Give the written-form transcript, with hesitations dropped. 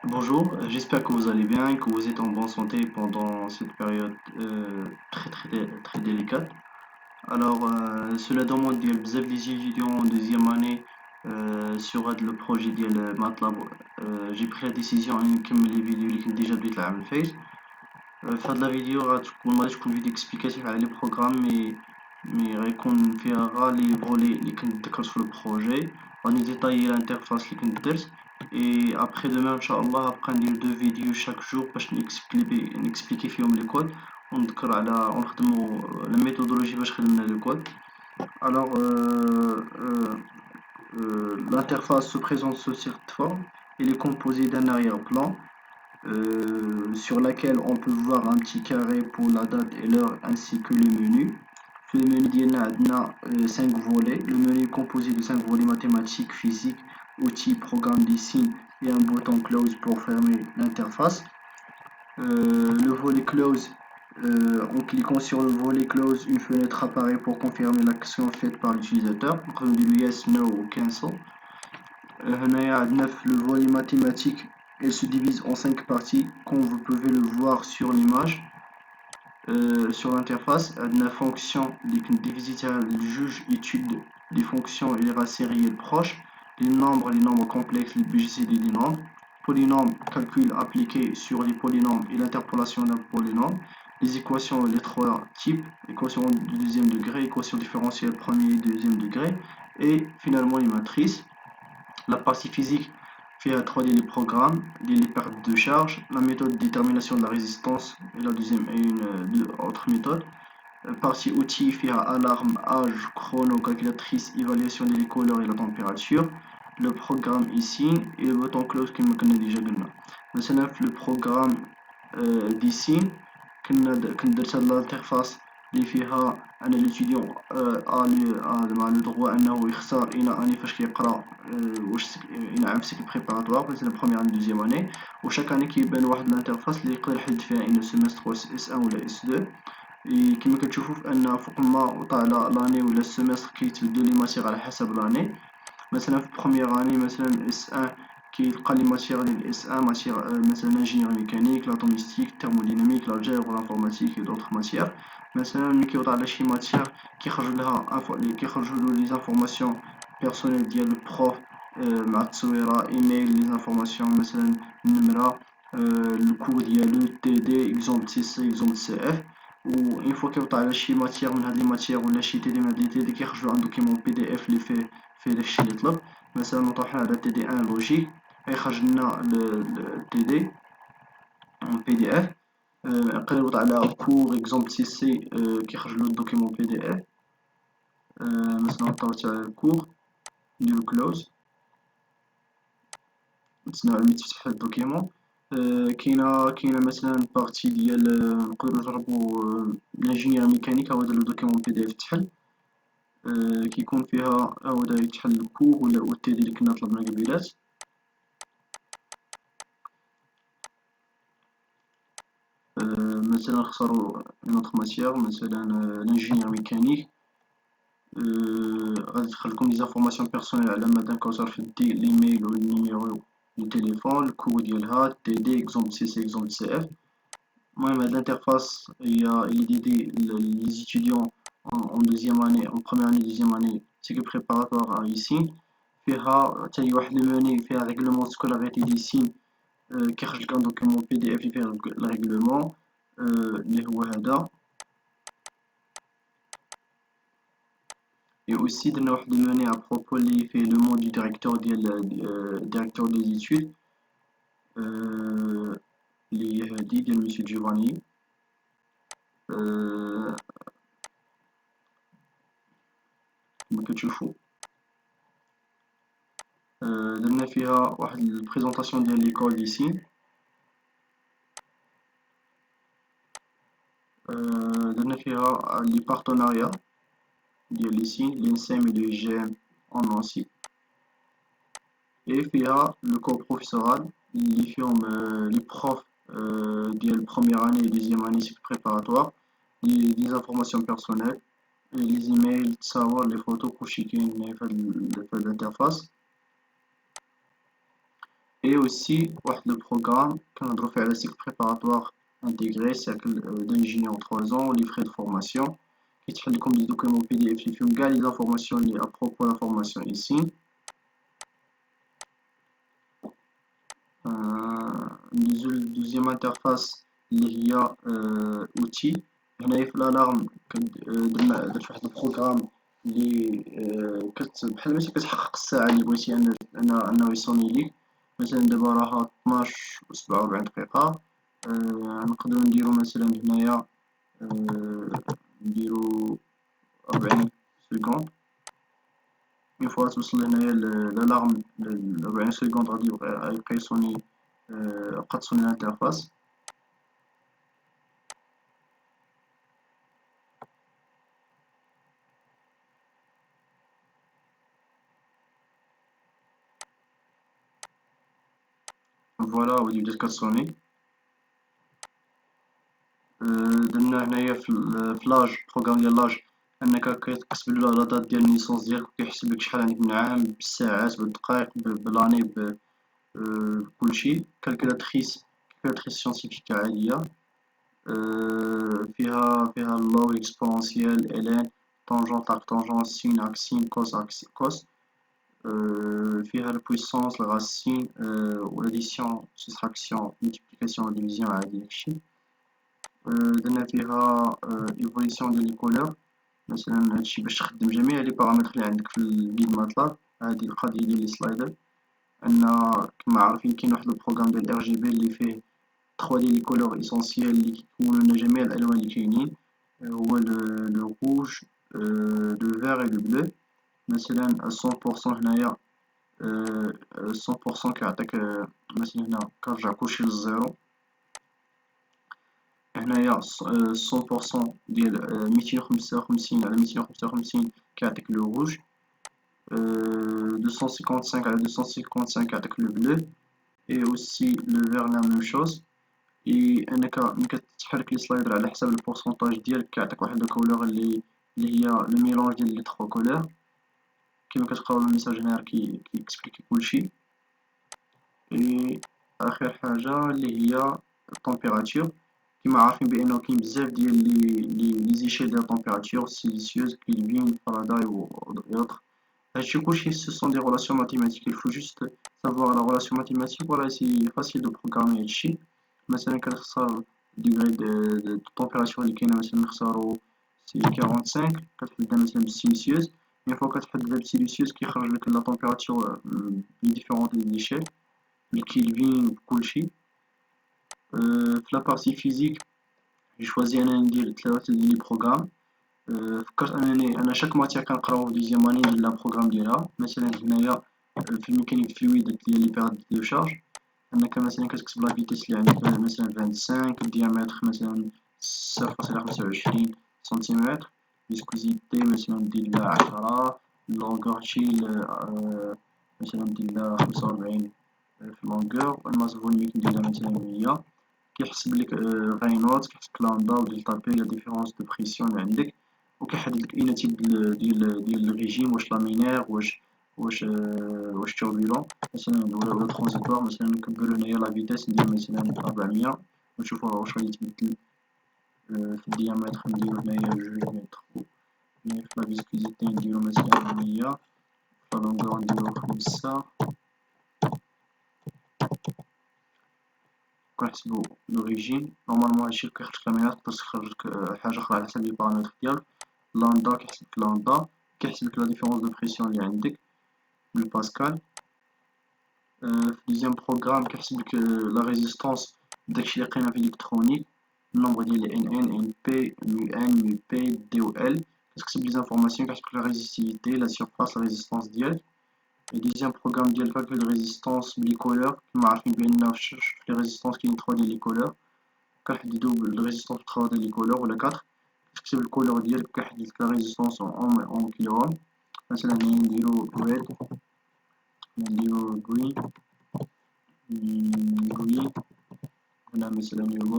Bonjour, j'espère que vous allez bien et que vous êtes en bonne santé pendant cette période très délicate. Cela demande ديال بزاف لي étudiants en deuxième année sur هذا le projet ديال MATLAB. J'ai pris la décision اني نكمل les فيديو اللي كنت ديجا بديت العام الفايت. في هاد لا فيديو غادي تكون فيديو اكسبليكاتيف على لي بروغرام مي غيكون فيها غير لي فولي اللي كنت ذكرت في البروجي. غادي ديطايي الانترفاس اللي كنت درت et après demain inchallah غنبقى ندير دو فيديو chaque jour باش نكسبليكي فيهم لي كود ونذكر على ونخدمو لا ميثودولوجي باش خدمنا لو كود. alors euh, euh, L'interface se présente sous cette forme. Il est composé d'un arrière-plan sur laquelle on peut voir un petit carré pour la date et l'heure ainsi que le menu. Le menu ديالنا عندنا 5 volets. Le menu est composé de 5 volets mathématiques, physiques, outils, programmes des signes et un bouton close pour fermer l'interface. Le volet close, en cliquant sur le volet close, une fenêtre apparaît pour confirmer l'action faite par l'utilisateur. Donc on dit yes, no ou cancel. Le volet mathématique, elle se divise en 5 parties, comme vous pouvez le voir sur l'image. Sur l'interface, la fonction des visiteurs juge étude des fonctions et les racines réelles proches, les nombres complexes, les BGC des nombres, polynômes, calcul appliqué sur les polynômes et l'interpolation d'un polynôme, les équations les trois types, équations du deuxième degré, équations différentielles premier et deuxième degré, et finalement les matrices. La partie physique fait à 3D les programmes, les pertes de charge, la méthode de détermination de la résistance et la deuxième et une autre méthode. Partie outils fait à alarme, âge, chrono, calculatrice, évaluation des couleurs et la température. Le programme ici et le bouton close qui me connaît déjà قلنا. مثلا في le programme d'ici كنا درت هاد l'interface اللي فيها ان ليتيديون مع لو دغوا انه يختار اين اني فاش كيقرا واش اين عام سيكل بريباراتوار مثلا بروميير اني دوزيام اني وشاك اني كيبان واحد الانترفاس اللي يقدر يحدد فيها اين سيمستر اس 1 ولا اس 2. كما كتشوفوا فان فوق ما وطالع لاني ولا السيمستر كيتبدلوا لي ماتيغ على حسب لاني. مثلا في بروميير اني مثلا اس 1 كيلقى لي ماتيغ ديال اس 1 ماتيغ مثلا انجينيور ميكانيك لاتوميستيك تيرموديناميك لالجبر لانفورماتيك و دوطخ ماتيغ. مثلا ملي كيوضع على شي ماتيغ كيخرجوا له لي زانفورماسيون بيرسونيل ديال البروف مع التصويره ايميل لي زانفورماسيون مثلا النمره الكور ديالو تي دي اكزومبل سي سي اكزومبل سي اف. و اون فوا كيوطع على شي ماتيغ من هاد لي ماتيغ ولا شي تي دي من هاد لي تي دي كيخرجوا ان دوكيمون بي دي اف اللي فيه داكشي اللي طلب. مثلا نطرحو على تي دي ان لوجيك غيخرج لنا التي دي en PDF. نقدر نوضع على كور اكزومبل سي سي كيخرج له الدوكيمون بي دي اف. مثلا طرت على الكور نديرو كلوز نتسناو على ملي تفتح الدوكيمون. كاينه مثلا بارتي ديال نقدرو نجربو الانجينير ميكانيك هو هذا الدوكيمون بي دي اف تحل. كيكون فيها هو دا يتحل الكور ولا التي دي اللي كنا طلبنا قبيلات. مثلا نختارو نوتخ ماتيغ مثلا l'ingénieur mécanique. غادي تدخل لكم لي زانفورماسيون بيرسونيل على مدى كوثر في الدي الايميل والنيميرو دو تليفون الكود ديالها تي دي اكزومبل سي سي اكزومبل سي اف. المهم هاد الانترفاس هي ديدي لي ستوديون en deuxième année en première année deuxième année cycle préparatoire ici فيها حتى هي واحد المني فيها ريغلومون سكولاريتي دي سين كيخرج لك ان دوكيمون بي دي اف اللي فيه الريغلومون اللي هو هذا. Et aussi درنا واحد المني à propos اللي فيه le mot du directeur ديال directeur des études اللي هي هادي ديال مسيو جيفاني. كما كتشوفوا درنا فيها واحد البريزونطاسيون ديال ليكول ديسي. درنا فيها لي بارتناريا ديال ليسي l'INSEM et le IGM en Nancy. Et فيها لو كور بروفيسورال اللي فيهم لي بروف ديال première année et deuxième année cycle préparatoire les informations personnelles les emails تصاور les photos كلشي كاين في هاد الانترفاس. et aussi واحد le programme كنهضروا فيه على cycle préparatoire intégré cercle d'ingénieur 3 ans les frais de formation كيتحل لكم des documents PDF اللي فيهم كاع les informations اللي à propos de la formation ici. Deuxième interface اللي هي outil هنايا في الالارم درت واحد البروغرام اللي بحال ماشي كتحقق الساعه اللي بغيتي انه يصوني ليك مثلا دابا راها 12 و 47 دقيقه. نقدروا نديرو مثلا هنايا نديرو 40 سكوند. اون فوا توصل هنايا الالارم 40 سكوند غادي يبقى يصوني بقا تصوني الانترفاس. فوالا ودي بدات كتصوني. درنا هنايا في لاج بروغرام ديال لاج انك كتكتب له لا دات ديال النيسونس ديالك وكيحسب لك شحال عندك من عام بالساعات بالدقائق بلاني بكلشي. كالكولاتريس سيانتيفيك عاديه فيها اللوغ اكسبوننسيال الين طونجونت ارك طونجونت سين ارك سين كوس ارك كوس. فيها البويسونس الغاسين والاديسيون سوستراكسيون مولتيبليكاسيون ديفيزيون عادي داكشي. درنا فيها ايفوليسيون ديال لي كولور مثلا هادشي باش تخدم جميع لي بارامتر اللي عندك في الجيد ماتلاب. هذه القضيه ديال لي سلايدر ان كما عارفين كاين واحد البروغرام ديال ار جي بي اللي فيه 3 ديال لي كولور اسونسيال اللي كيكونوا لنا جميع الالوان اللي كاينين هو لو روج لو فير و لو بلو. مثلا 100% هنايا 100% كيعطيك مثلا هنا كنرجع كلشي للزيرو. هنايا 100% ديال 255 على 255 كيعطيك لو روج. 255 على 255 كيعطيك لو بلو اي اوسي لو فير لا ميم شوز. اي انك ملي كتحرك لي سلايدر على حساب البورسونتاج ديالك كيعطيك واحد الكولور اللي هي لو ميلونج ديال لي 3 كولور. كما كتقراو الميساج هنا كيكسبليكي كلشي. اي اخر حاجه اللي هي التمبيراتور. كما عارفين بانه كاين بزاف ديال لي زيشيل ديال التمبيراتور سيليسيوز كيلفين فاراداي و اوتر. هادشي كلشي سو سون دي ريلاسيون ماتيماتيك. il faut juste savoir la relation mathématique. voilà c'est facile de programmer هادشي. مثلا كنختار ديغري دو طمبيراتور اللي كاينه مثلا نختارو سي 45 كتبدا مثلا بالسيليسيوز. اون فوا كتحدد بالسيليسيوز كيخرج لك لا طمبيراتور لي ديفيرونت لي زيشيل بالكيلفين بكلشي. في لا بارتي فيزيك جوازي انا ندير 3 ديال لي بروغرام. فكرت انني انا شاك ماتير كنقراو في دوزيام اني ندير لا بروغرام ديالها. مثلا هنايا في الميكانيك فلويد ديال لي بيراد دو شارج انك مثلا كتكتب لا فيتيس اللي عندك مثلا 25 الديامتر مثلا 0.25 سنتيمتر. فيسكوزيتي مثلا دير لها 10 لونغور شي مثلا دير لها 45 في لونغور. الماس فوليميك نديرها مثلا 100. كيحسب لك غاينوت كيحسب لامدا و دلتا بي لا ديفيرونس دو بريسيون اللي عندك وكيحدد لك اي تيب ديال الريجيم واش لامينير واش توربولون مثلا ولا ترانزيتوار. مثلا نكبرو هنايا لا فيتاس ندير مثلا 400 ونشوفو واش غادي يتبدل. في الديامتر نديرو هنايا 2 متر. في لا فيسكوزيتي نديرو مثلا 100. في لا لونغور نديرو 5. كنحسبو لوريجين. نورمالمون هادشي كيخرج كاميرا تقدر تخرج لك حاجه اخرى على حسب لي بارامتر ديالك. لامدا كيحسب لك لامدا كيحسب لك لا ديفيرونس دو بريسيون اللي عندك بالباسكال. في دوزيام بروغرام كيحسب لك لا ريزيستانس داكشي اللي قيمه في الالكترونيك النومبر ديال ان ان بي ميو ان ميو بي دي و ال. كتكتب لي زانفورماسيون كيحسب لك لا ريزيستيفيتي لا سيرفاس لا ريزيستانس ديالك. دوزيام بروغرام ديال كالكول ريزيستانس بلي كولور. كما عارفين بان في لي ريزيستانس كاين 3 ديال لي كولور كنحددو بالريزيستانس 3 ديال لي كولور ولا 4. كتكتب الكولور ديالك كيحدد لك لا ريزيستانس اون كيلو اوم. مثلا هنا نديرو ريد نديرو green هنا مثلا يلو